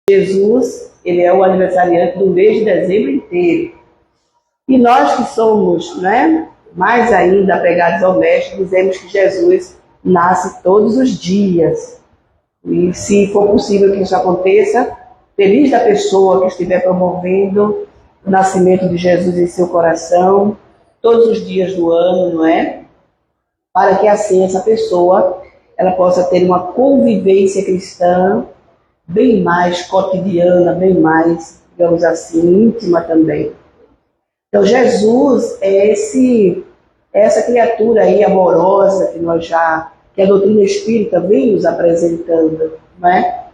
Jesus, ele é o aniversariante do mês de dezembro inteiro. E nós que somos, né, mais ainda apegados ao Mestre, dizemos que Jesus nasce todos os dias. E se for possível que isso aconteça, feliz da pessoa que estiver promovendo o nascimento de Jesus em seu coração, todos os dias do ano, não é? Para que assim essa pessoa ela possa ter uma convivência cristã bem mais cotidiana, bem mais, digamos assim, íntima também. Então Jesus é essa criatura aí amorosa que a doutrina espírita vem nos apresentando, não é?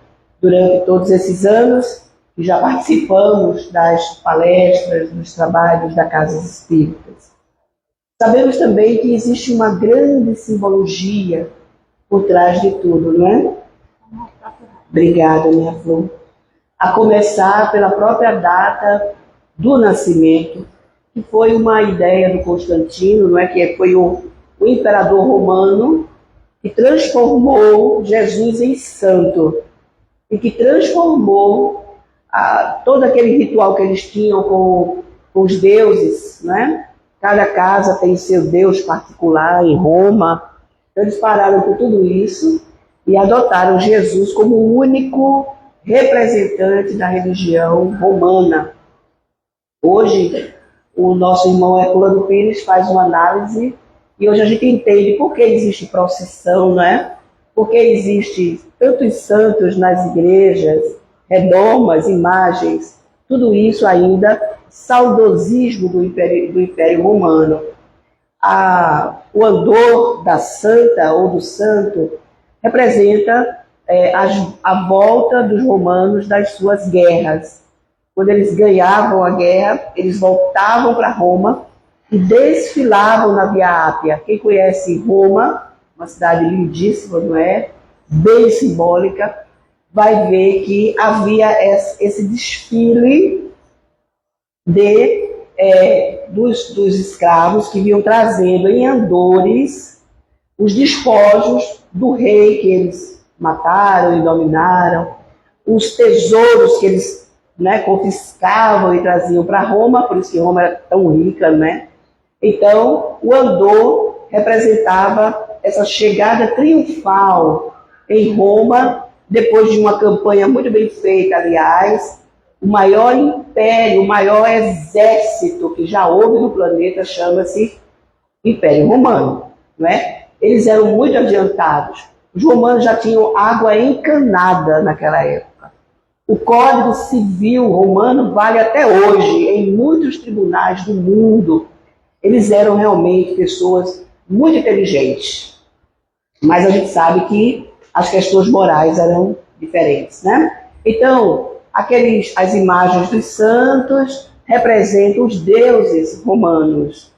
Durante todos esses anos que já participamos das palestras, dos trabalhos da Casa Espíritas. Sabemos também que existe uma grande simbologia por trás de tudo, não é? Obrigada, minha flor. A começar pela própria data do nascimento, que foi uma ideia do Constantino, não é? Que foi o imperador romano que transformou Jesus em santo e que transformou todo aquele ritual que eles tinham com os deuses, né? Cada casa tem seu deus particular em Roma. Então, eles pararam por tudo isso e adotaram Jesus como o único representante da religião romana. Hoje, o nosso irmão Herculano Pires faz uma análise e hoje a gente entende por que existe procissão, não é? Por que existe tantos santos nas igrejas, redomas, imagens, tudo isso ainda saudosismo do Império Romano. O andor da santa ou do santo representa a volta dos romanos das suas guerras. Quando eles ganhavam a guerra, eles voltavam para Roma e desfilavam na Via Ápia. Quem conhece Roma, uma cidade lindíssima, não é? Bem simbólica, vai ver que havia esse desfile dos escravos que vinham trazendo em andores os despojos do rei que eles mataram e dominaram, os tesouros que eles, né, confiscavam e traziam para Roma, por isso que Roma era tão rica, né? Então, o andor representava essa chegada triunfal em Roma, depois de uma campanha muito bem feita, aliás. O maior império, o maior exército que já houve no planeta chama-se Império Romano, não é? Eles eram muito adiantados. Os romanos já tinham água encanada naquela época. O Código Civil romano vale até hoje em muitos tribunais do mundo. Eles eram realmente pessoas muito inteligentes. Mas a gente sabe que as questões morais eram diferentes, né? Então, as imagens dos santos representam os deuses romanos,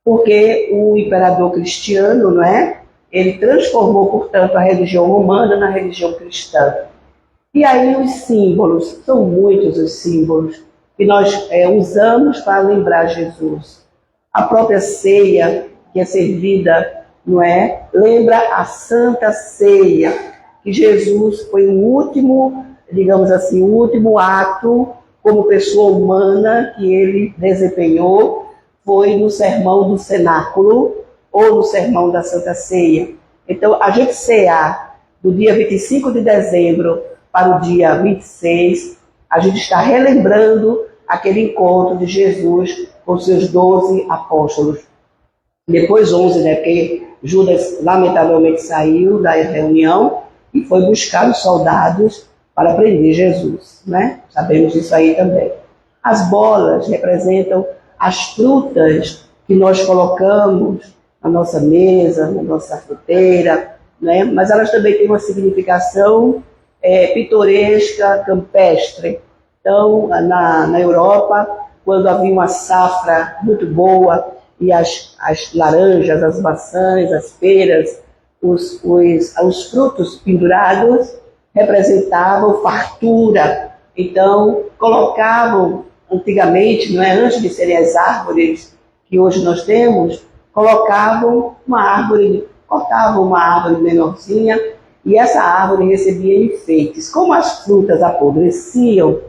porque o imperador cristiano, não é? Ele transformou, portanto, a religião romana na religião cristã. E aí os símbolos, são muitos os símbolos que nós usamos para lembrar Jesus. A própria ceia, que é servida, não é? Lembra a Santa Ceia, que Jesus foi o último, digamos assim, o último ato como pessoa humana que ele desempenhou foi no sermão do cenáculo ou no sermão da Santa Ceia. Então, a gente cear do dia 25 de dezembro para o dia 26, a gente está relembrando aquele encontro de Jesus com seus 12 apóstolos. Depois 11, né? Porque Judas lamentavelmente saiu da reunião e foi buscar os soldados para prender Jesus, né? Sabemos disso aí também. As bolas representam as frutas que nós colocamos na nossa mesa, na nossa fruteira, né? Mas elas também têm uma significação pitoresca, campestre. Então, na Europa, quando havia uma safra muito boa e as laranjas, as maçãs, as peras, os frutos pendurados representavam fartura. Então, colocavam, antigamente, não é, antes de serem as árvores que hoje nós temos, colocavam uma árvore, cortavam uma árvore menorzinha e essa árvore recebia enfeites. Como as frutas apodreciam,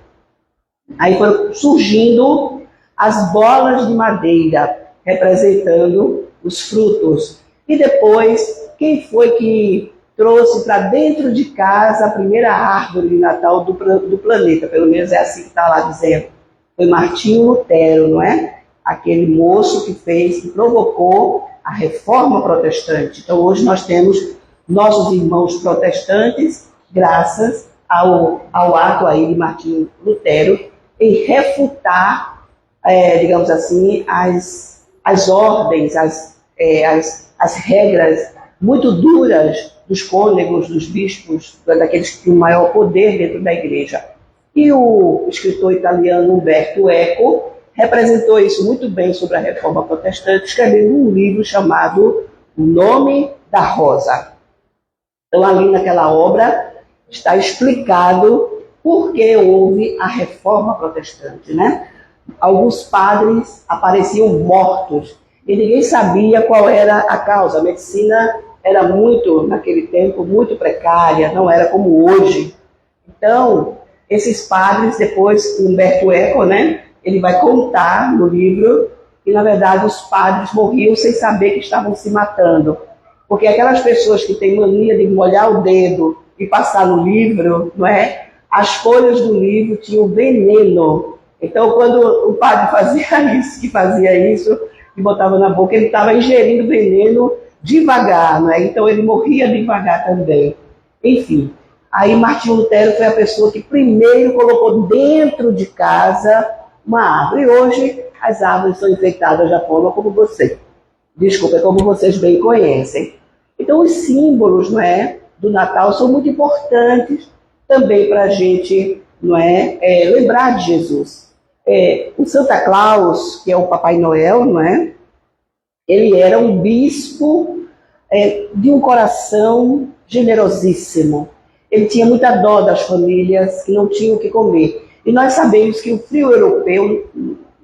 aí foram surgindo as bolas de madeira, representando os frutos. E depois, quem foi que trouxe para dentro de casa a primeira árvore de Natal do planeta? Pelo menos é assim que está lá dizendo. Foi Martinho Lutero, não é? Aquele moço que provocou a reforma protestante. Então hoje nós temos nossos irmãos protestantes, graças ao ato aí de Martinho Lutero, em refutar, digamos assim, as ordens, as regras muito duras dos cônegos, dos bispos, daqueles que tinham maior poder dentro da igreja. E o escritor italiano Umberto Eco representou isso muito bem sobre a reforma protestante, escrevendo um livro chamado O Nome da Rosa. Então, ali naquela obra está explicado por que houve a reforma protestante, né? Alguns padres apareciam mortos e ninguém sabia qual era a causa. A medicina era muito, naquele tempo, muito precária, não era como hoje. Então, esses padres, depois, Humberto Eco, né, ele vai contar no livro que, na verdade, os padres morriam sem saber que estavam se matando. Porque aquelas pessoas que têm mania de molhar o dedo e passar no livro, não é? As folhas do livro tinham veneno. Então, quando o padre fazia isso, e botava na boca, ele estava ingerindo veneno devagar, não é? Então ele morria devagar também. Enfim, aí Martinho Lutero foi a pessoa que primeiro colocou dentro de casa uma árvore. E hoje as árvores são enfeitadas da forma como como vocês bem conhecem. Então os símbolos, não é, do Natal são muito importantes também para a gente, não é, lembrar de Jesus. O Santa Claus, que é o Papai Noel, não é? Ele era um bispo de um coração generosíssimo. Ele tinha muita dó das famílias que não tinham o que comer. E nós sabemos que o frio europeu,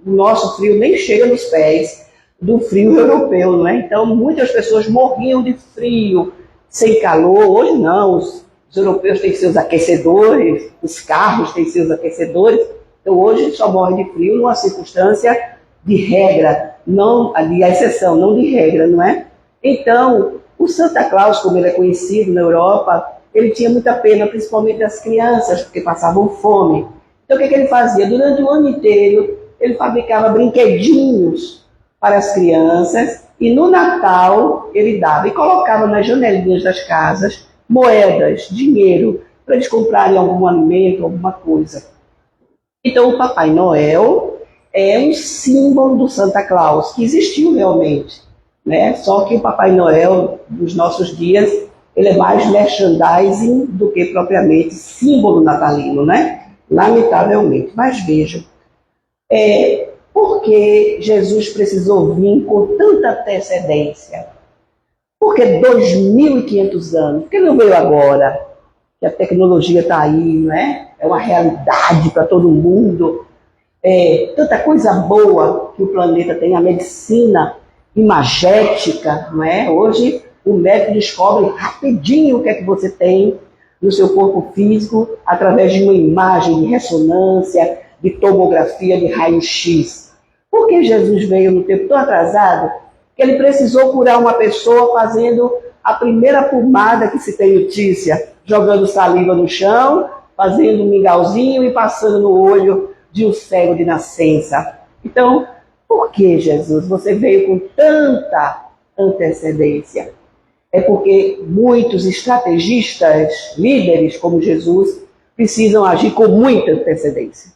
o nosso frio nem chega nos pés do frio europeu, não é? Então muitas pessoas morriam de frio, sem calor. Hoje não, os europeus têm seus aquecedores, os carros têm seus aquecedores. Então hoje só morre de frio numa circunstância de regra, não de exceção, não de regra, não é? Então, o Santa Claus, como ele é conhecido na Europa, ele tinha muita pena, principalmente das crianças, porque passavam fome. Então, o que ele fazia? Durante o ano inteiro, ele fabricava brinquedinhos para as crianças e no Natal ele dava e colocava nas janelinhas das casas moedas, dinheiro, para eles comprarem algum alimento, alguma coisa. Então, o Papai Noel é um símbolo do Santa Claus, que existiu realmente, né? Só que o Papai Noel dos nossos dias, ele é mais merchandising do que propriamente símbolo natalino, né? Lamentavelmente. Mas vejam, por que Jesus precisou vir com tanta antecedência? Porque 2.500 anos, por que não veio agora? Que a tecnologia está aí, não é? É uma realidade para todo mundo. Tanta coisa boa que o planeta tem, a medicina imagética, não é? Hoje o médico descobre rapidinho o que é que você tem no seu corpo físico através de uma imagem de ressonância, de tomografia, de raio-x. Por que Jesus veio no tempo tão atrasado que ele precisou curar uma pessoa fazendo a primeira pomada que se tem notícia, jogando saliva no chão, fazendo um mingauzinho e passando no olho de um cego de nascença? Então, por que, Jesus, você veio com tanta antecedência? É porque muitos estrategistas, líderes como Jesus, precisam agir com muita antecedência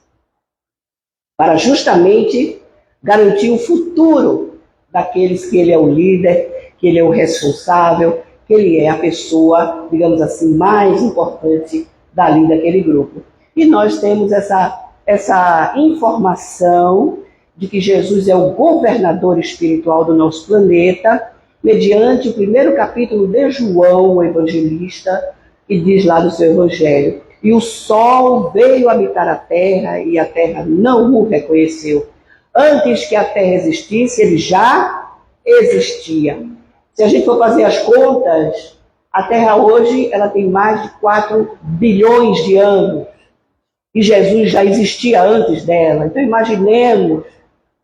para justamente garantir o futuro daqueles que ele é o líder, que ele é o responsável, que ele é a pessoa, digamos assim, mais importante dali daquele grupo. E nós temos essa informação de que Jesus é o governador espiritual do nosso planeta, mediante o primeiro capítulo de João, o evangelista, que diz lá no seu evangelho: e o sol veio habitar a terra e a terra não o reconheceu. Antes que a terra existisse, ele já existia. Se a gente for fazer as contas, A Terra hoje ela tem mais de 4 bilhões de anos. E Jesus já existia antes dela. Então imaginemos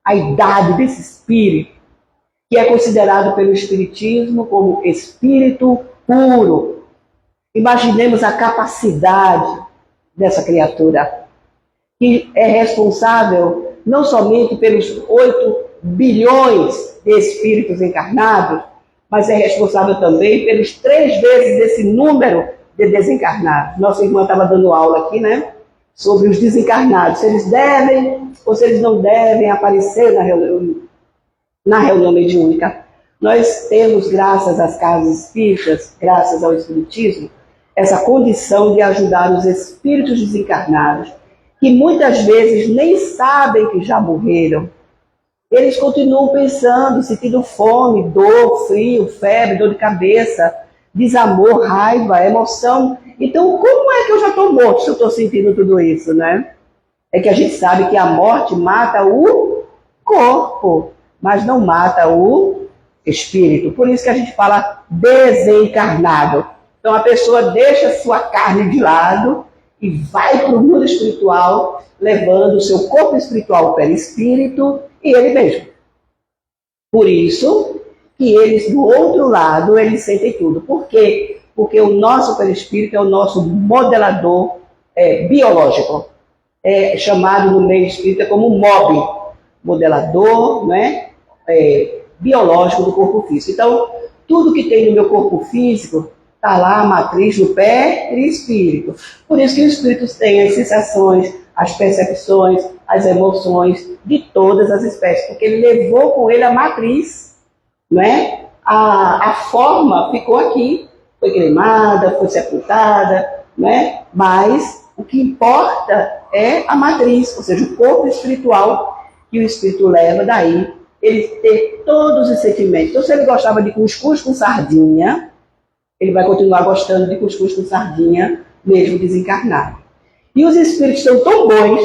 a idade desse espírito, que é considerado pelo Espiritismo como espírito puro. Imaginemos a capacidade dessa criatura, que é responsável não somente pelos 8 bilhões de espíritos encarnados, mas é responsável também pelos 3 vezes esse número de desencarnados. Nossa irmã estava dando aula aqui, né? Sobre os desencarnados, se eles devem ou se eles não devem aparecer na reunião mediúnica. Nós temos, graças às casas espíritas, graças ao Espiritismo, essa condição de ajudar os espíritos desencarnados, que muitas vezes nem sabem que já morreram. Eles continuam pensando, sentindo fome, dor, frio, febre, dor de cabeça, desamor, raiva, emoção. Então, como é que eu já estou morto se eu estou sentindo tudo isso, né? É que a gente sabe que a morte mata o corpo, mas não mata o espírito. Por isso que a gente fala desencarnado. Então, a pessoa deixa sua carne de lado e vai para o mundo espiritual, levando o seu corpo espiritual pelo espírito e ele mesmo. Por isso que eles, do outro lado, eles sentem tudo. Por quê? Porque o nosso perispírito é o nosso modelador biológico. É chamado no meio espírita como MOB, modelador, né, biológico do corpo físico. Então, tudo que tem no meu corpo físico está lá, a matriz no perispírito. Por isso que os espíritos têm as sensações, as percepções, as emoções de todas as espécies, porque ele levou com ele a matriz, né? A forma ficou aqui, foi cremada, foi sepultada, né? Mas o que importa é a matriz, ou seja, o corpo espiritual que o espírito leva, daí ele ter todos os sentimentos. Então, se ele gostava de cuscuz com sardinha, ele vai continuar gostando de cuscuz com sardinha, mesmo desencarnado. E os espíritos são tão bons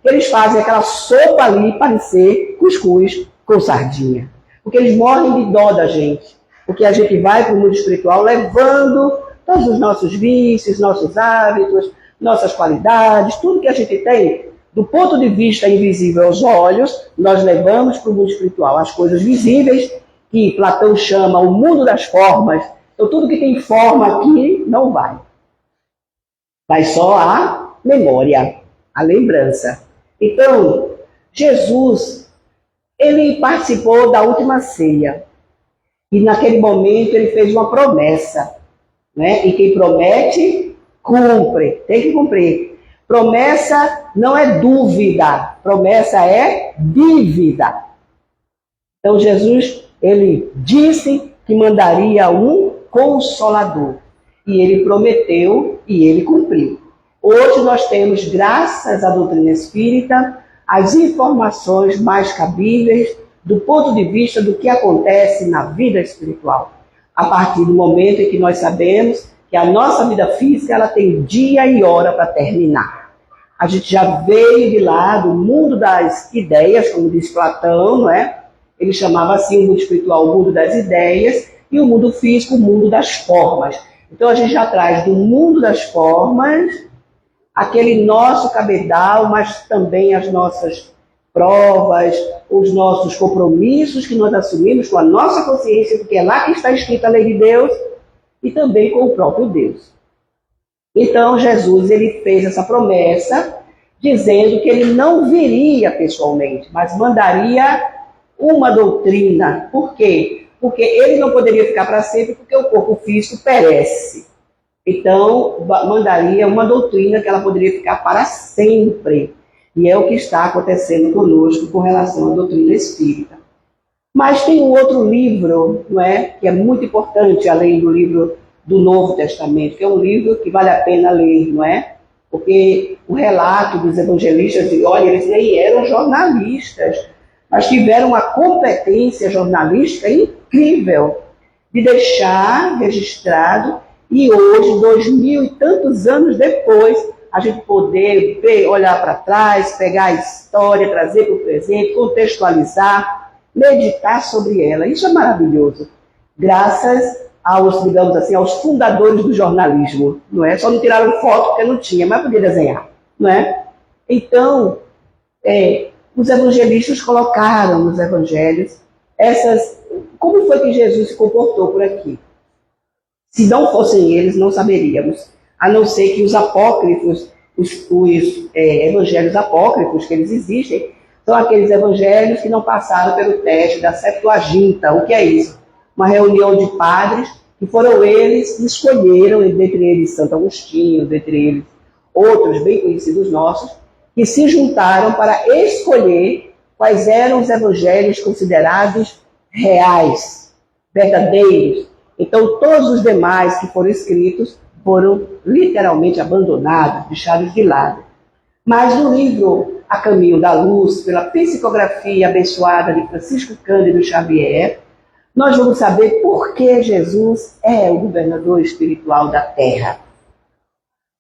que eles fazem aquela sopa ali parecer cuscuz com sardinha. Porque eles morrem de dó da gente. Porque a gente vai para o mundo espiritual levando todos os nossos vícios, nossos hábitos, nossas qualidades, tudo que a gente tem, do ponto de vista invisível aos olhos, nós levamos para o mundo espiritual. As coisas visíveis, que Platão chama o mundo das formas. Então tudo que tem forma aqui não vai. Vai só a memória, a lembrança. Então, Jesus, ele participou da última ceia. E naquele momento ele fez uma promessa, né? E quem promete, cumpre. Tem que cumprir. Promessa não é dúvida. Promessa é dívida. Então Jesus, ele disse que mandaria um Consolador. E ele prometeu e ele cumpriu. Hoje nós temos, graças à doutrina espírita, as informações mais cabíveis do ponto de vista do que acontece na vida espiritual. A partir do momento em que nós sabemos que a nossa vida física ela tem dia e hora para terminar. A gente já veio de lá do mundo das ideias, como diz Platão, não é? Ele chamava assim o mundo espiritual o mundo das ideias e o mundo físico o mundo das formas. Então a gente já traz do mundo das formas aquele nosso cabedal, mas também as nossas provas, os nossos compromissos que nós assumimos com a nossa consciência, porque é lá que está escrita a lei de Deus, e também com o próprio Deus. Então Jesus ele fez essa promessa, dizendo que ele não viria pessoalmente, mas mandaria uma doutrina. Por quê? Porque ele não poderia ficar para sempre, porque o corpo físico perece. Então, mandaria uma doutrina que ela poderia ficar para sempre. E é o que está acontecendo conosco com relação à doutrina espírita. Mas tem um outro livro, não é, que é muito importante, além do livro do Novo Testamento, que é um livro que vale a pena ler, não é? Porque o relato dos evangelistas, olha, eles nem eram jornalistas, mas tiveram uma competência jornalística incrível de deixar registrado, e hoje, 2000 e tantos anos depois, a gente poder olhar para trás, pegar a história, trazer para o presente, contextualizar, meditar sobre ela. Isso é maravilhoso. Graças digamos assim, aos fundadores do jornalismo, não é? Só não tiraram foto porque não tinha, mas podia desenhar, não é? Então, os evangelistas colocaram nos evangelhos como foi que Jesus se comportou por aqui. Se não fossem eles, não saberíamos, a não ser que os apócrifos, os evangelhos apócrifos, que eles existem, são aqueles evangelhos que não passaram pelo teste da Septuaginta. O que é isso? Uma reunião de padres, que foram eles que escolheram, dentre eles Santo Agostinho, dentre eles outros bem conhecidos nossos, que se juntaram para escolher quais eram os evangelhos considerados reais, verdadeiros. Então, todos os demais que foram escritos foram literalmente abandonados, deixados de lado. Mas no livro A Caminho da Luz, pela psicografia abençoada de Francisco Cândido Xavier, nós vamos saber por que Jesus é o governador espiritual da Terra.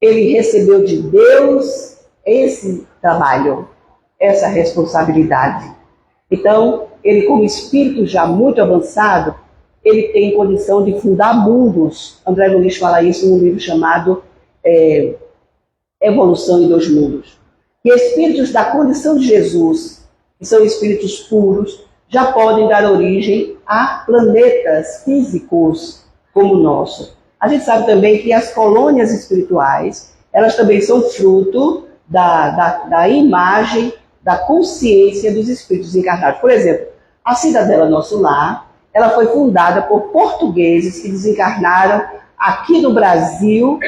Ele recebeu de Deus esse trabalho, essa responsabilidade. Então, ele, como espírito já muito avançado, ele tem condição de fundar mundos. André Luiz fala isso num livro chamado Evolução em Dois Mundos. E espíritos da condição de Jesus, que são espíritos puros, já podem dar origem a planetas físicos como o nosso. A gente sabe também que as colônias espirituais, elas também são fruto da imagem, da consciência dos espíritos encarnados. Por exemplo, a Cidadela Nosso Lar, ela foi fundada por portugueses que desencarnaram aqui no Brasil,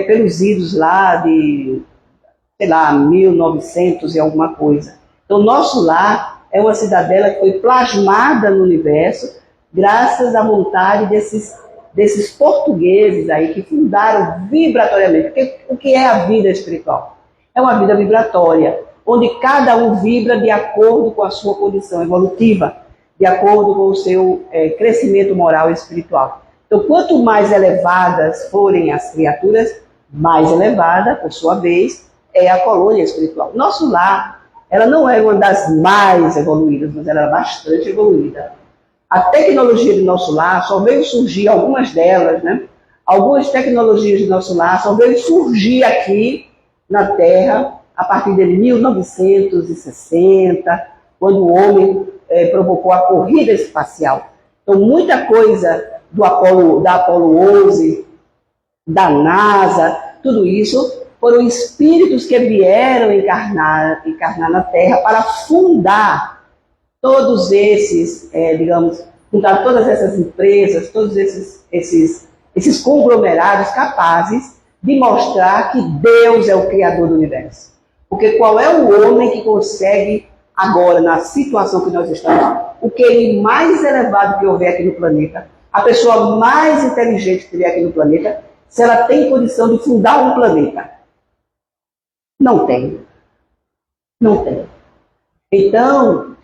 pelos idos lá de, 1900 e alguma coisa. Então, Nosso Lar é uma cidadela que foi plasmada no universo graças à vontade desses portugueses aí que fundaram vibratoriamente. Porque o que é a vida espiritual? É uma vida vibratória, onde cada um vibra de acordo com a sua condição evolutiva, de acordo com o seu crescimento moral e espiritual. Então, quanto mais elevadas forem as criaturas, mais elevada, por sua vez, é a colônia espiritual. Nosso Lar, ela não era uma das mais evoluídas, mas ela era bastante evoluída. A tecnologia de Nosso Lar só veio surgir, algumas delas, né? Algumas tecnologias de Nosso Lar só veio surgir aqui na Terra a partir de 1960, quando o homem provocou a corrida espacial. Então, muita coisa da Apollo 11, da NASA, tudo isso foram espíritos que vieram encarnar na Terra para fundar todos esses, fundar todas essas empresas, todos esses conglomerados capazes de mostrar que Deus é o Criador do universo. Porque qual é o homem que consegue, agora, na situação que nós estamos, o QI mais elevado que houver aqui no planeta, a pessoa mais inteligente que tiver aqui no planeta, se ela tem condição de fundar um planeta? Não tem. Não tem. Então,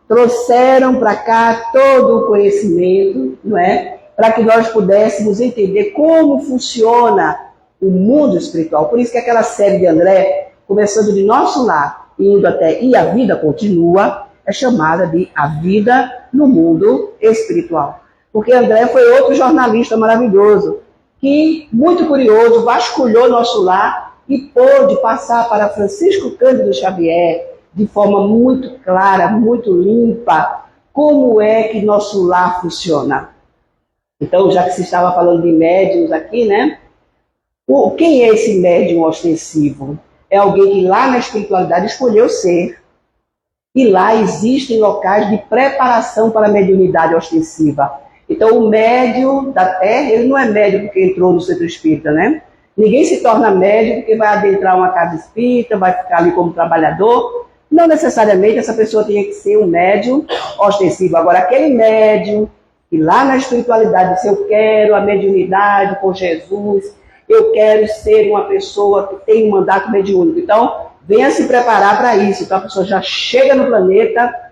trouxeram para cá todo o conhecimento, não é? Para que nós pudéssemos entender como funciona o mundo espiritual. Por isso que aquela série de André, começando de Nosso Lar, indo até E a Vida Continua, é chamada de A Vida no Mundo Espiritual. Porque André foi outro jornalista maravilhoso, que, muito curioso, vasculhou Nosso Lar e pôde passar para Francisco Cândido Xavier, de forma muito clara, muito limpa, como é que Nosso Lar funciona. Então, já que se estava falando de médiums aqui, né? Quem é esse médium ostensivo? É alguém que lá na espiritualidade escolheu ser. E lá existem locais de preparação para a mediunidade ostensiva. Então, o médium da Terra, ele não é médium porque entrou no centro espírita, né? Ninguém se torna médium porque vai adentrar uma casa espírita, vai ficar ali como trabalhador. Não necessariamente essa pessoa tinha que ser um médium ostensivo. Agora, aquele médium que lá na espiritualidade disse: eu quero a mediunidade com Jesus, eu quero ser uma pessoa que tem um mandato mediúnico. Então, venha se preparar para isso. Então, a pessoa já chega no planeta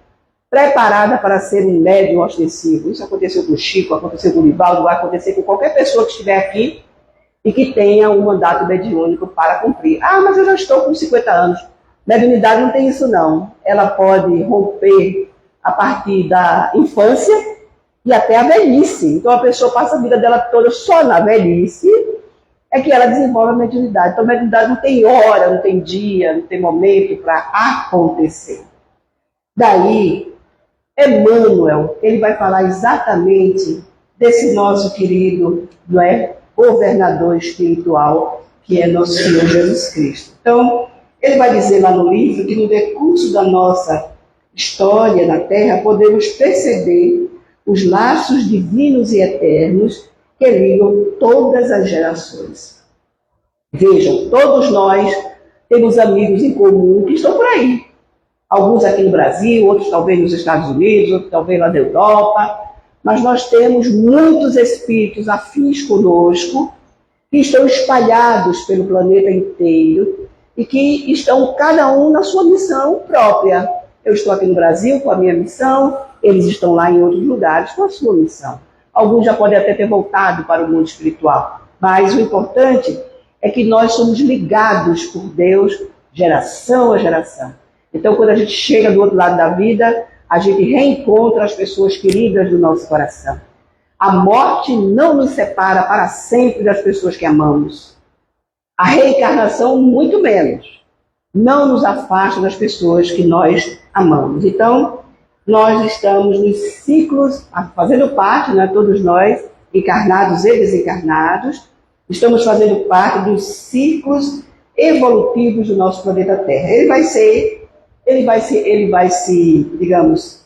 preparada para ser um médium ostensivo. Isso aconteceu com o Chico, aconteceu com o Nivaldo, vai acontecer com qualquer pessoa que estiver aqui e que tenha um mandato mediúnico para cumprir. Ah, mas eu já estou com 50 anos. Mediunidade não tem isso, não. Ela pode romper a partir da infância e até a velhice. Então a pessoa passa a vida dela toda só na velhice, é que ela desenvolve a mediunidade. Então a mediunidade não tem hora, não tem dia, não tem momento para acontecer. Daí, Emmanuel, ele vai falar exatamente desse nosso querido, não é, governador espiritual, que é nosso Senhor Jesus Cristo. Então, ele vai dizer lá no livro que no decurso da nossa história na Terra, podemos perceber os laços divinos e eternos que ligam todas as gerações. Vejam, todos nós temos amigos em comum que estão por aí. Alguns aqui no Brasil, outros talvez nos Estados Unidos, outros talvez lá na Europa. Mas nós temos muitos espíritos afins conosco que estão espalhados pelo planeta inteiro e que estão cada um na sua missão própria. Eu estou aqui no Brasil com a minha missão, eles estão lá em outros lugares com a sua missão. Alguns já podem até ter voltado para o mundo espiritual, mas o importante é que nós somos ligados por Deus geração a geração. Então, quando a gente chega do outro lado da vida, a gente reencontra as pessoas queridas do nosso coração. A morte não nos separa para sempre das pessoas que amamos. A reencarnação, muito menos. Não nos afasta das pessoas que nós amamos. Então, nós estamos nos ciclos, fazendo parte, né, todos nós, encarnados e desencarnados, estamos fazendo parte dos ciclos evolutivos do nosso planeta Terra. Ele vai se, digamos,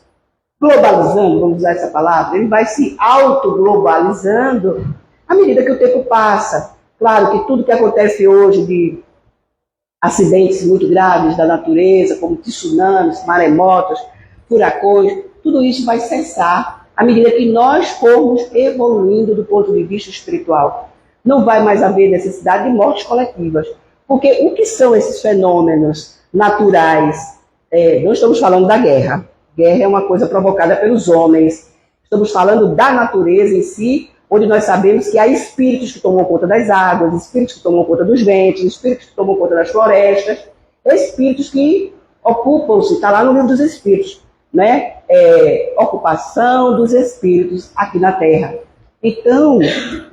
globalizando, vamos usar essa palavra, ele vai se autoglobalizando à medida que o tempo passa. Claro que tudo que acontece hoje de acidentes muito graves da natureza, como tsunamis, maremotos, furacões, tudo isso vai cessar à medida que nós formos evoluindo do ponto de vista espiritual. Não vai mais haver necessidade de mortes coletivas. Porque o que são esses fenômenos naturais? Não estamos falando da guerra. Guerra é uma coisa provocada pelos homens. Estamos falando da natureza em si, onde nós sabemos que há espíritos que tomam conta das águas, espíritos que tomam conta dos ventos, espíritos que tomam conta das florestas, espíritos que ocupam-se, está lá no livro dos espíritos, né? Ocupação dos espíritos aqui na Terra. Então,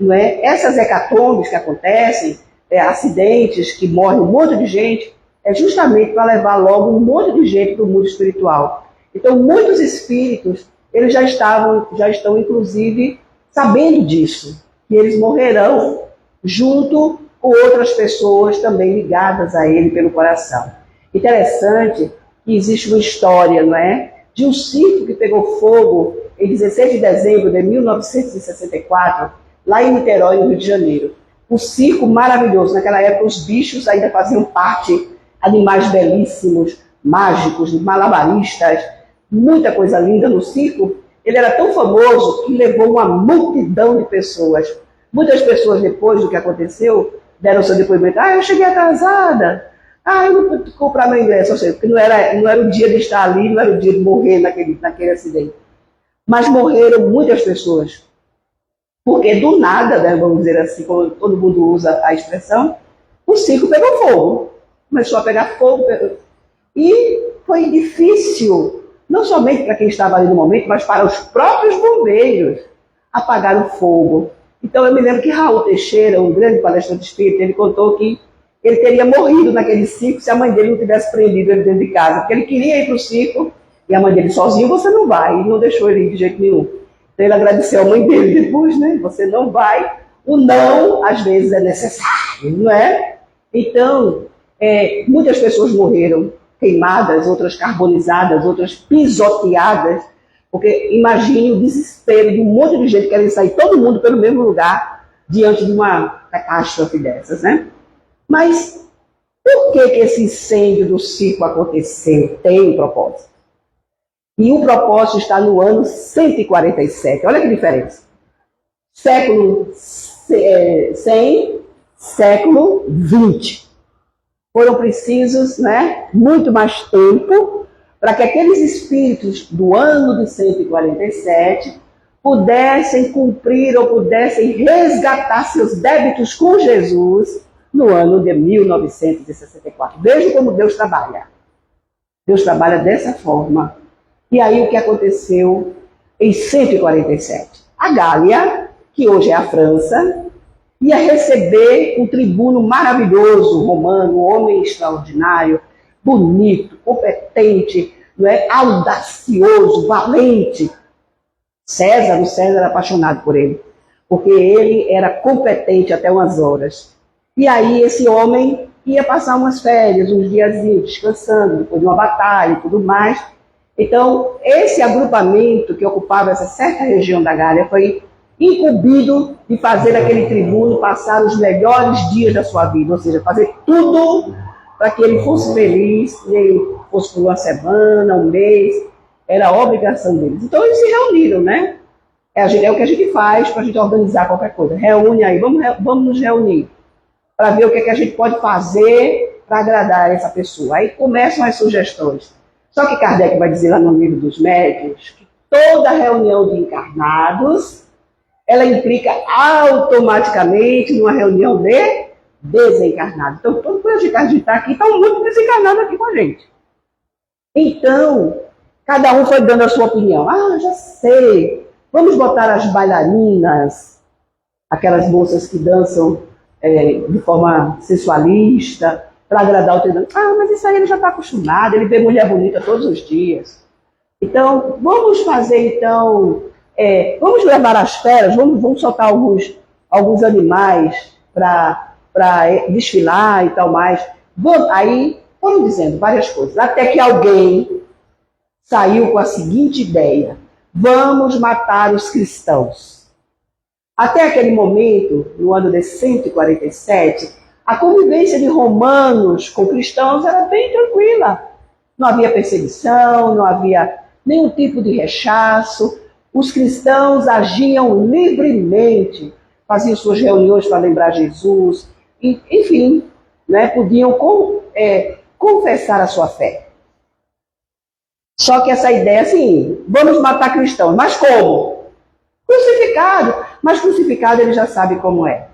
não é, essas hecatombes que acontecem, acidentes que morre um monte de gente, é justamente para levar logo um monte de gente para o mundo espiritual. Então, muitos espíritos, eles já estão, inclusive, sabendo disso, que eles morrerão junto com outras pessoas também ligadas a ele pelo coração. Interessante que existe uma história, não é, de um circo que pegou fogo em 16 de dezembro de 1964, lá em Niterói, no Rio de Janeiro. Um circo maravilhoso. Naquela época, os bichos ainda faziam parte, animais belíssimos, mágicos, malabaristas, muita coisa linda no circo. Ele era tão famoso que levou uma multidão de pessoas. Muitas pessoas, depois do que aconteceu, deram seu depoimento. Eu cheguei atrasada. Eu não pude comprar meu ingresso. Ou seja, porque não era o dia de estar ali, não era o dia de morrer naquele acidente. Mas morreram muitas pessoas. Porque do nada, né, vamos dizer assim, como todo mundo usa a expressão, o circo pegou fogo. Começou a pegar fogo. E foi difícil, não somente para quem estava ali no momento, mas para os próprios bombeiros apagar o fogo. Então eu me lembro que Raul Teixeira, um grande palestrante espírita, ele contou que ele teria morrido naquele circo se a mãe dele não tivesse prendido ele dentro de casa. Porque ele queria ir para o circo e a mãe dele, sozinho você não vai. E não deixou ele ir de jeito nenhum. Então ele agradeceu a mãe dele depois, né? Você não vai. O não, às vezes, é necessário, não é? Então, muitas pessoas morreram queimadas, outras carbonizadas, outras pisoteadas, porque imagine o desespero de um monte de gente querendo sair, todo mundo pelo mesmo lugar, diante de uma catástrofe dessas, né? Mas por que esse incêndio do circo aconteceu? Tem um propósito. E o propósito está no ano 147. Olha que diferença. Século 100, século 20. Foram precisos, né, muito mais tempo para que aqueles espíritos do ano de 147 pudessem cumprir ou pudessem resgatar seus débitos com Jesus no ano de 1964. Veja como Deus trabalha. Deus trabalha dessa forma. E aí o que aconteceu? em 147. A Gália, que hoje é a França, ia receber um tribuno maravilhoso romano, um homem extraordinário, bonito, competente, não é? Audacioso, valente. César, o César era apaixonado por ele, porque ele era competente até umas horas. E aí esse homem ia passar umas férias, uns diazinhos, descansando, depois de uma batalha e tudo mais. Então, esse agrupamento que ocupava essa certa região da Gália foi incumbido de fazer aquele tribuno passar os melhores dias da sua vida, ou seja, fazer tudo para que ele fosse feliz, ele fosse por uma semana, um mês, era a obrigação deles. Então eles se reuniram, né? É o que a gente faz para a gente organizar qualquer coisa. Reúne aí, vamos nos reunir para ver o que, é que a gente pode fazer para agradar essa pessoa. Aí começam as sugestões. Só que Kardec vai dizer lá no livro dos médiuns que toda reunião de encarnados ela implica automaticamente numa reunião de desencarnados. Então, todo mundo que a gente está aqui, está um muito desencarnado aqui com a gente. Então, cada um foi dando a sua opinião. Ah, já sei, vamos botar as bailarinas, aquelas moças que dançam de forma sensualista, para agradar o treinador. Ah, mas isso aí ele já está acostumado, ele vê mulher bonita todos os dias. Então, vamos fazer, vamos levar as feras, vamos soltar alguns animais para desfilar e tal mais. Aí foram dizendo várias coisas, até que alguém saiu com a seguinte ideia: vamos matar os cristãos. Até aquele momento, no ano de 147, a convivência de romanos com cristãos era bem tranquila. Não havia perseguição, não havia nenhum tipo de rechaço. Os cristãos agiam livremente, faziam suas reuniões para lembrar Jesus, enfim, né, podiam confessar a sua fé. Só que essa ideia, assim, vamos matar cristãos, mas como? Crucificado, mas crucificado ele já sabe como é.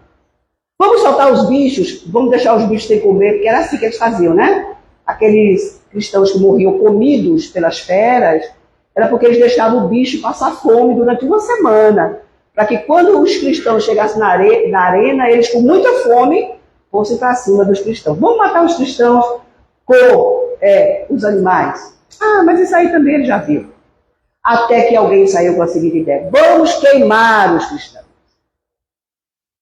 Vamos soltar os bichos, vamos deixar os bichos sem comer, porque era assim que eles faziam, né? Aqueles cristãos que morriam comidos pelas feras, era porque eles deixavam o bicho passar fome durante uma semana, para que quando os cristãos chegassem na arena, eles com muita fome fossem para cima dos cristãos. Vamos matar os cristãos com os animais. Ah, mas isso aí também ele já viu. Até que alguém saiu com a seguinte ideia: vamos queimar os cristãos.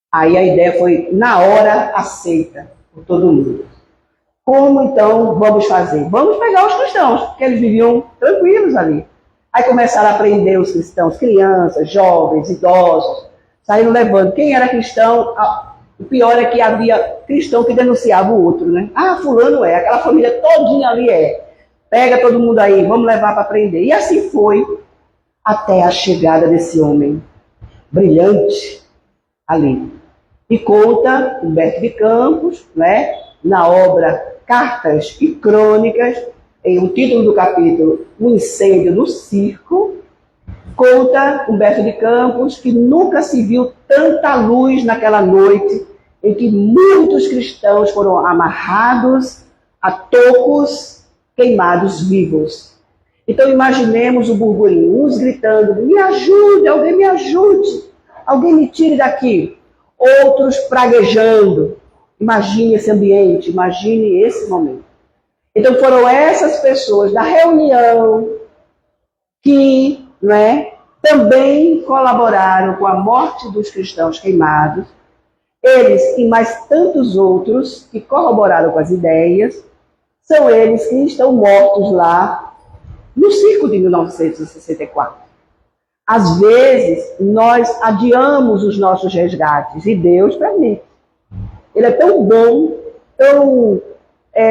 Aí a ideia foi, na hora, aceita por todo mundo. Como então vamos fazer? Vamos pegar os cristãos, porque eles viviam tranquilos ali. Aí começaram a prender os cristãos, crianças, jovens, idosos, saíram levando. Quem era cristão, o pior é que havia cristão que denunciava o outro, né? Ah, fulano aquela família todinha ali Pega todo mundo aí, vamos levar para prender. E assim foi até a chegada desse homem brilhante ali. E conta Humberto de Campos, né, na obra Cartas e Crônicas, em o título do capítulo, O Incêndio no Circo, conta Humberto de Campos que nunca se viu tanta luz naquela noite em que muitos cristãos foram amarrados a tocos, queimados vivos. Então imaginemos o burburinho, uns gritando: me ajude, alguém me ajude, alguém me tire daqui. Outros praguejando. Imagine esse ambiente, imagine esse momento. Então foram essas pessoas da reunião que, também colaboraram com a morte dos cristãos queimados. Eles e mais tantos outros que corroboraram com as ideias, são eles que estão mortos lá no circo de 1964. Às vezes, nós adiamos os nossos resgates e Deus permite. Ele é tão bom, tão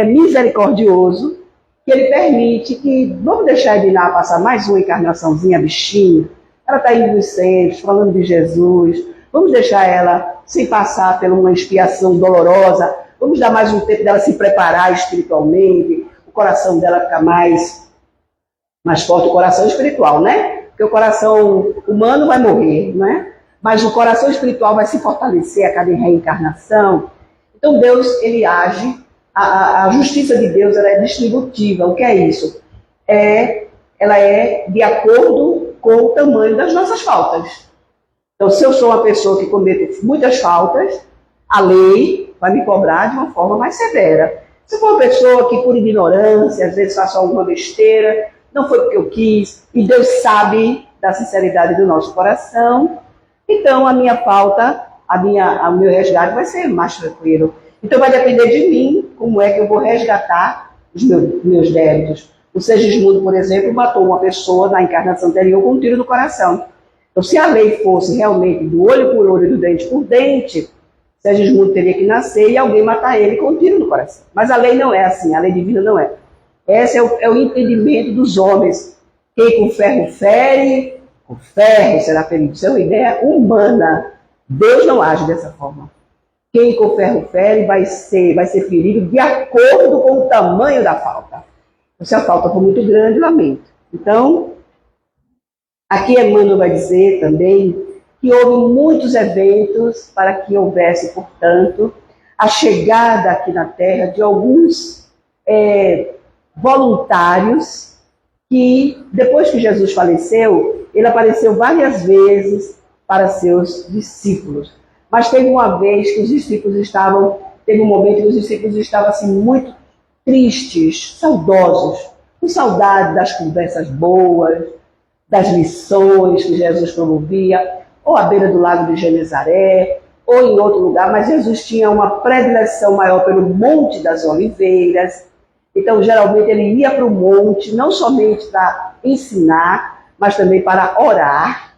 misericordioso, que ele permite que, vamos deixar a Edina passar mais uma encarnaçãozinha, bichinha. Ela está indo nos centros, falando de Jesus. Vamos deixar ela sem passar por uma expiação dolorosa. Vamos dar mais um tempo dela se preparar espiritualmente, o coração dela ficar mais forte, o coração espiritual, né? Porque o coração humano vai morrer, né? Mas o coração espiritual vai se fortalecer a cada reencarnação. Então Deus, ele age, a justiça de Deus ela é distributiva. O que é isso? Ela é de acordo com o tamanho das nossas faltas. Então, se eu sou uma pessoa que comete muitas faltas, a lei vai me cobrar de uma forma mais severa. Se for uma pessoa que, por ignorância, às vezes faço alguma besteira, não foi porque eu quis, e Deus sabe da sinceridade do nosso coração, então a minha falta, o meu resgate vai ser mais tranquilo. Então vai depender de mim como é que eu vou resgatar os meus débitos. O Segismundo, por exemplo, matou uma pessoa na encarnação anterior com um tiro no coração. Então, se a lei fosse realmente do olho por olho e do dente por dente, Segismundo teria que nascer e alguém matar ele com um tiro no coração. Mas a lei não é assim, a lei divina não é. Esse é o entendimento dos homens. Quem com ferro fere, com ferro será ferido. Isso é uma ideia humana. Deus não age dessa forma. Quem com ferro fere vai ser ferido de acordo com o tamanho da falta. Se a falta for muito grande, lamento. Então, aqui Emmanuel vai dizer também que houve muitos eventos para que houvesse, portanto, a chegada aqui na Terra de alguns voluntários que, depois que Jesus faleceu, ele apareceu várias vezes para seus discípulos. Mas teve uma vez que os discípulos teve um momento que os discípulos estavam assim, muito tristes, saudosos, com saudade das conversas boas, das lições que Jesus promovia, ou à beira do lago de Genezaré, ou em outro lugar, mas Jesus tinha uma predileção maior pelo Monte das Oliveiras. Então, geralmente, ele ia para o monte, não somente para ensinar, mas também para orar.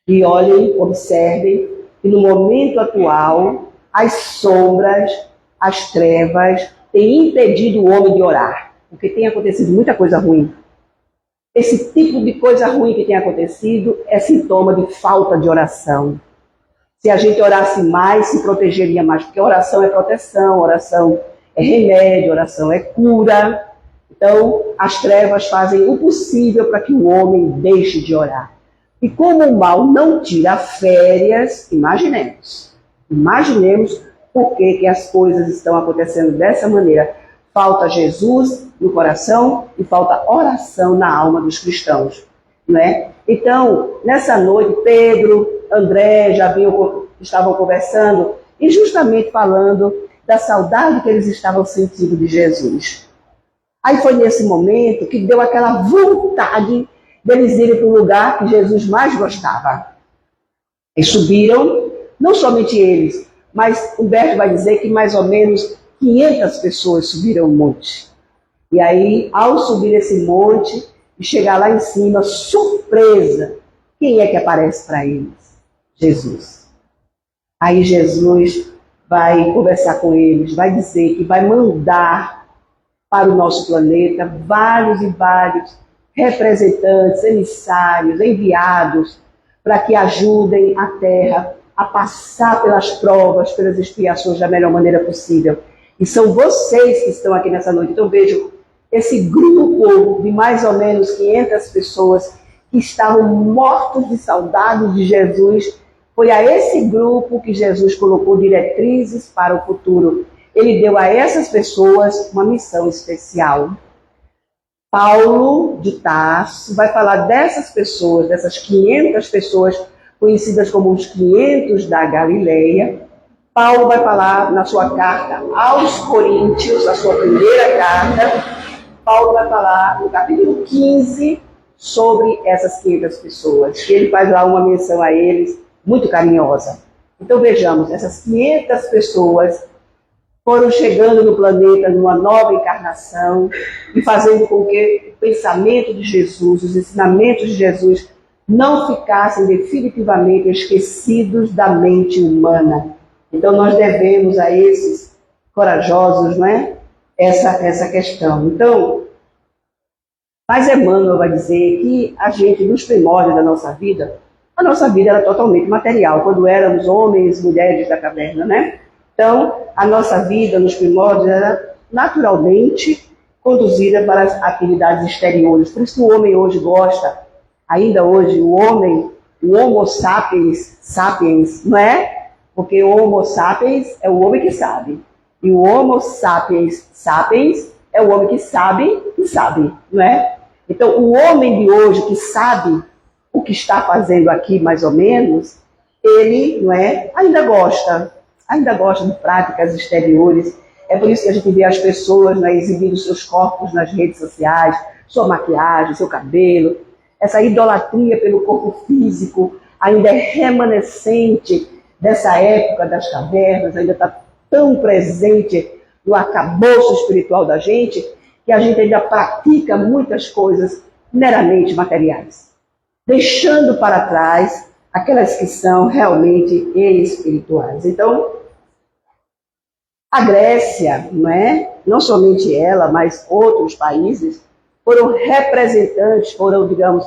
E olhem, observem, que no momento atual, as sombras, as trevas, têm impedido o homem de orar, porque tem acontecido muita coisa ruim. Esse tipo de coisa ruim que tem acontecido é sintoma de falta de oração. Se a gente orasse mais, se protegeria mais, porque oração é proteção, oração é remédio, oração é cura. Então, as trevas fazem o possível para que o homem deixe de orar. E como o mal não tira férias, imaginemos por que as coisas estão acontecendo dessa maneira. Falta Jesus no coração e falta oração na alma dos cristãos, não é? Então, nessa noite, Pedro, André estavam conversando e justamente falando da saudade que eles estavam sentindo de Jesus. Aí foi nesse momento que deu aquela vontade deles irem para o lugar que Jesus mais gostava. E subiram, não somente eles, mas Humberto vai dizer que mais ou menos 500 pessoas subiram o monte. E aí, ao subir esse monte e chegar lá em cima, surpresa, quem é que aparece para eles? Jesus. Aí Jesus vai conversar com eles, vai dizer que vai mandar para o nosso planeta vários e vários representantes, emissários, enviados, para que ajudem a Terra a passar pelas provas, pelas expiações da melhor maneira possível. E são vocês que estão aqui nessa noite. Então vejam, esse grupo de mais ou menos 500 pessoas que estavam mortos de saudade de Jesus, foi a esse grupo que Jesus colocou diretrizes para o futuro. Ele deu a essas pessoas uma missão especial. Paulo de Tarso vai falar dessas pessoas, dessas 500 pessoas conhecidas como os 500 da Galileia. Paulo vai falar na sua carta aos Coríntios, a sua primeira carta. Paulo vai falar no capítulo 15 sobre essas 500 pessoas. E ele faz lá uma menção a eles muito carinhosa. Então vejamos, essas 500 pessoas foram chegando no planeta numa nova encarnação e fazendo com que o pensamento de Jesus, os ensinamentos de Jesus, não ficassem definitivamente esquecidos da mente humana. Então nós devemos a esses corajosos, não é? Essa questão. Então, mas Emmanuel vai dizer que a gente, nos primórdios da nossa vida, a nossa vida era totalmente material, quando éramos homens e mulheres da caverna, né? Então, a nossa vida nos primórdios era naturalmente conduzida para as atividades exteriores. Por isso que o homem hoje gosta, ainda hoje, o Homo sapiens, não é? Porque o Homo sapiens é o homem que sabe. E o Homo sapiens é o homem que sabe, não é? Então, o homem de hoje que sabe, o que está fazendo aqui, mais ou menos, ele, não é, ainda gosta de práticas exteriores. É por isso que a gente vê as pessoas, né, exibindo seus corpos nas redes sociais, sua maquiagem, seu cabelo. Essa idolatria pelo corpo físico ainda é remanescente dessa época das cavernas, ainda está tão presente no arcabouço espiritual da gente, que a gente ainda pratica muitas coisas meramente materiais, deixando para trás aquelas que são realmente espirituais. Então, a Grécia, não somente ela, mas outros países, foram representantes, digamos,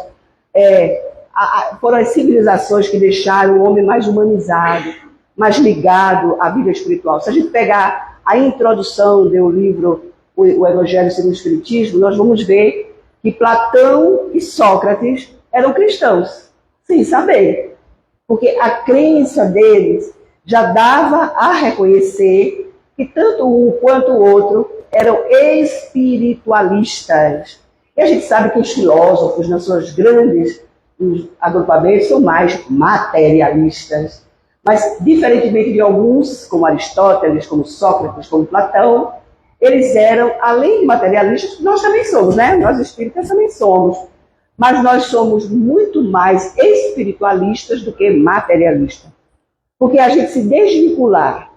foram as civilizações que deixaram o homem mais humanizado, mais ligado à vida espiritual. Se a gente pegar a introdução do livro O Evangelho segundo o Espiritismo, nós vamos ver que Platão e Sócrates eram cristãos, sem saber, porque a crença deles já dava a reconhecer que tanto um quanto o outro eram espiritualistas. E a gente sabe que os filósofos, nas suas grandes agrupamentos, são mais materialistas. Mas, diferentemente de alguns, como Aristóteles, como Sócrates, como Platão, eles eram, além de materialistas, nós também somos, né? Nós espíritas também somos. Mas nós somos muito mais espiritualistas do que materialistas. Porque a gente se desvincular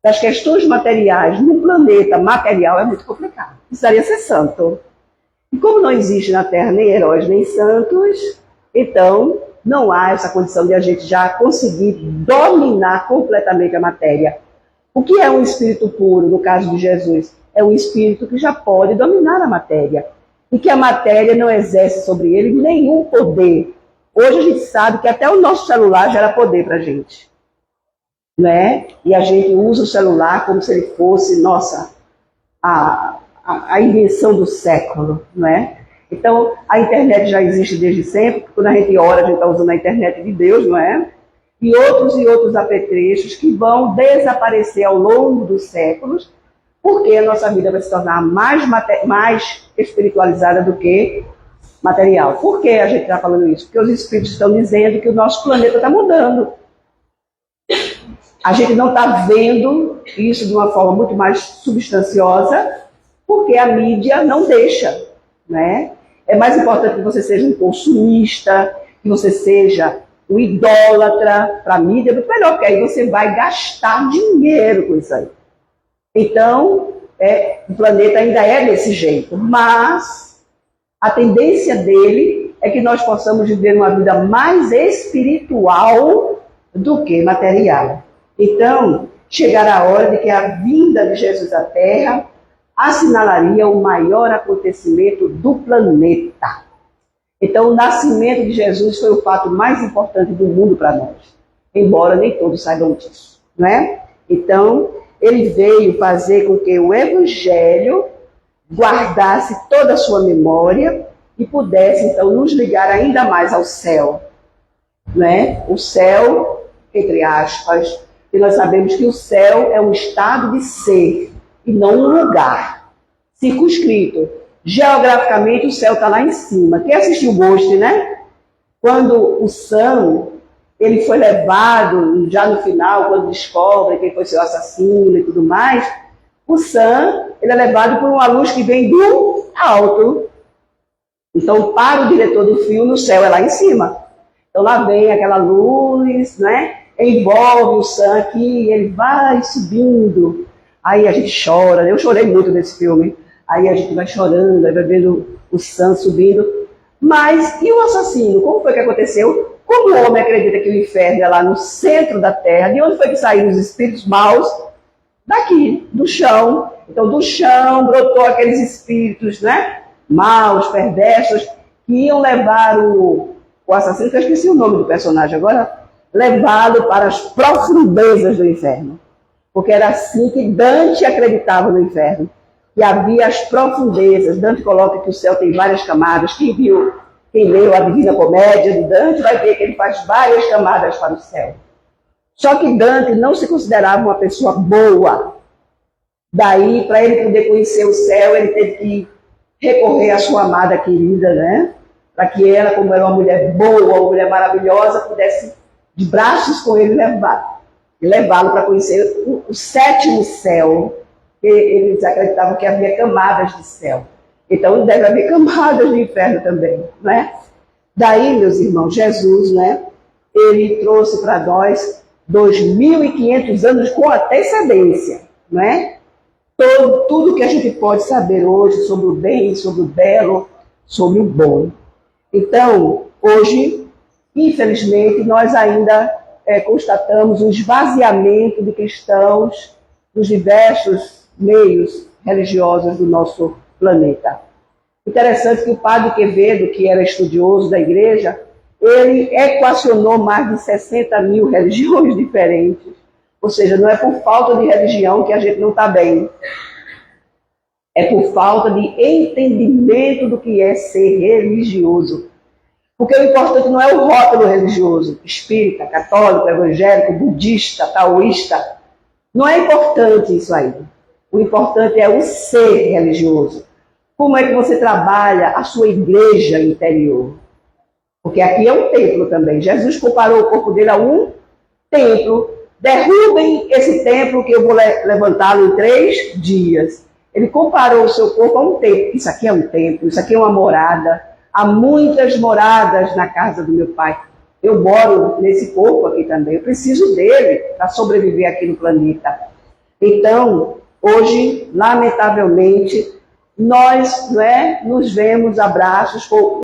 das questões materiais num planeta material é muito complicado. Precisaria ser santo. E como não existe na Terra nem heróis nem santos, então não há essa condição de a gente já conseguir dominar completamente a matéria. O que é um espírito puro, no caso de Jesus? É um espírito que já pode dominar a matéria. E que a matéria não exerce sobre ele nenhum poder. Hoje a gente sabe que até o nosso celular gera poder para a gente. Né? E a gente usa o celular como se ele fosse, nossa, a invenção do século, não é? Então, a internet já existe desde sempre, quando a gente ora, a gente está usando a internet de Deus, não é? E outros apetrechos que vão desaparecer ao longo dos séculos, porque a nossa vida vai se tornar mais espiritualizada do que material. Por que a gente está falando isso? Porque os espíritos estão dizendo que o nosso planeta está mudando. A gente não está vendo isso de uma forma muito mais substanciosa, porque a mídia não deixa, né? É mais importante que você seja um consumista, que você seja um idólatra para a mídia, muito melhor, porque aí você vai gastar dinheiro com isso aí. Então, o planeta ainda é desse jeito, mas a tendência dele é que nós possamos viver uma vida mais espiritual do que material. Então, chegará a hora de que a vinda de Jesus à Terra assinalaria o maior acontecimento do planeta. Então, o nascimento de Jesus foi o fato mais importante do mundo para nós, embora nem todos saibam disso, não é? Então, ele veio fazer com que o Evangelho guardasse toda a sua memória e pudesse, então, nos ligar ainda mais ao céu, não é? O céu, entre aspas, e nós sabemos que o céu é um estado de ser e não um lugar circunscrito. Geograficamente, o céu está lá em cima. Quem assistiu o Ghost, né? Quando o Sam, ele foi levado, já no final, quando descobre quem foi seu assassino e tudo mais, o Sam, ele é levado por uma luz que vem do alto. Então, para o diretor do filme, o céu é lá em cima. Então, lá vem aquela luz, né? Envolve o Sam aqui, ele vai subindo. Aí a gente chora, eu chorei muito nesse filme. Aí a gente vai chorando, aí vai vendo o Sam subindo. Mas, e o assassino? Como foi que aconteceu? Como o homem acredita que o inferno é lá no centro da terra? De onde foi que saíram os espíritos maus? Daqui, do chão. Então, do chão brotou aqueles espíritos, né? Maus, perversos, que iam levar o assassino, que eu esqueci o nome do personagem agora, levá-lo para as profundezas do inferno. Porque era assim que Dante acreditava no inferno. Que havia as profundezas. Dante coloca que o céu tem várias camadas. Quem leu a Divina Comédia de Dante vai ver que ele faz várias camadas para o céu. Só que Dante não se considerava uma pessoa boa. Daí, para ele poder conhecer o céu, ele teve que recorrer à sua amada querida, né? para que ela, como era uma mulher boa, uma mulher maravilhosa, pudesse, de braços com ele, levá-lo para conhecer o sétimo céu. Eles acreditavam que havia camadas de céu. Então deve haver camadas de inferno também, não é? Daí, meus irmãos, Jesus, né, ele trouxe para nós 2.500 anos com antecedência, não é? Tudo que a gente pode saber hoje sobre o bem, sobre o belo, sobre o bom. Então, hoje, infelizmente, nós ainda constatamos o esvaziamento de cristãos nos diversos meios religiosos do nosso planeta. Interessante que o padre Quevedo, que era estudioso da igreja, ele equacionou mais de 60 mil religiões diferentes. Ou seja, não é por falta de religião que a gente não está bem. É por falta de entendimento do que é ser religioso. Porque o importante não é o rótulo religioso, espírita, católico, evangélico, budista, taoísta. Não é importante isso aí. O importante é o ser religioso. Como é que você trabalha a sua igreja interior? Porque aqui é um templo também. Jesus comparou o corpo dele a um templo. Derrubem esse templo que eu vou levantá-lo em 3 dias. Ele comparou o seu corpo a um templo. Isso aqui é um templo, isso aqui é uma morada. Há muitas moradas na casa do meu pai. Eu moro nesse corpo aqui também. Eu preciso dele para sobreviver aqui no planeta. Então, hoje, lamentavelmente, nós nos vemos a braços com